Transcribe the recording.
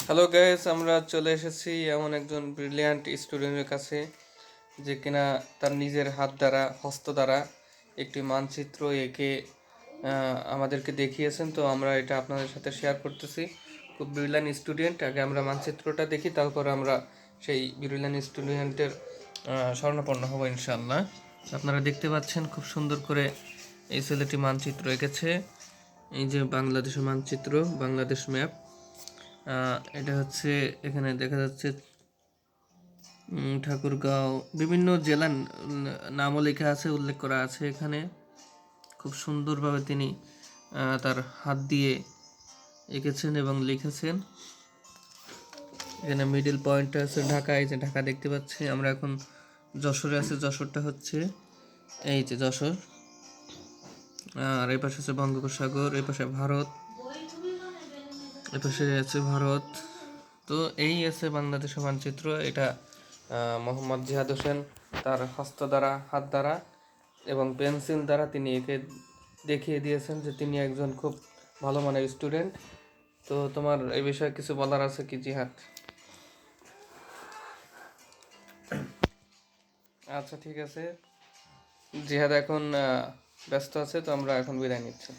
Hello guys, আমরা চলে এসেছি এমন একজন ব্রিলিয়ান্ট স্টুডেন্টের কাছে যে কিনা তার নিজের হাত দ্বারা হস্ত দ্বারা একটি মানচিত্র এঁকে আমাদেরকে দেখিয়েছেন। তো আমরা এটা আপনাদের সাথে শেয়ার করতেছি। খুব ব্রিলিয়ান্ট স্টুডেন্ট। আগে আমরা মানচিত্রটা দেখি, তারপর আমরা সেই ব্রিলিয়ান্ট স্টুডেন্টের স্বর্ণাপন্ন হব ইনশাআল্লাহ। আপনারা দেখতে পাচ্ছেন খুব সুন্দর করে এই ছেলেটি মানচিত্র এঁকেছে। এই যে বাংলাদেশের মানচিত্র, বাংলাদেশ ম্যাপ। এটা হচ্ছে, এখানে দেখা যাচ্ছে ঠাকুরগাঁও, বিভিন্ন জেলার নামও লেখা আছে, উল্লেখ করা আছে এখানে। খুব সুন্দরভাবে তিনি তার হাত দিয়ে এঁকেছেন এবং লিখেছেন। এখানে মিডল পয়েন্টটা আছে ঢাকা। এই যে ঢাকা দেখতে পাচ্ছি আমরা। এখন যশোরে আছে, যশোরটা হচ্ছে এই যে যশোর। আর এই পাশে আছে বঙ্গোপসাগর, এই পাশে ভারত, এই পাশে আছে ভারত। তো এই আছে বাংলাদেশের মানচিত্র। এটা মোহাম্মদ জিহাদ হোসেন তার হস্ত দ্বারা, হাত দ্বারা এবং পেন্সিল দ্বারা তিনি একে দেখিয়ে দিয়েছেন যে তিনি একজন খুব ভালো মানের স্টুডেন্ট। তো তোমার এই বিষয়ে কিছু বলার আছে কি জিহাদ? আচ্ছা, ঠিক আছে। জিহাদ এখন ব্যস্ত আছে, তো আমরা এখন বিদায় নিচ্ছি।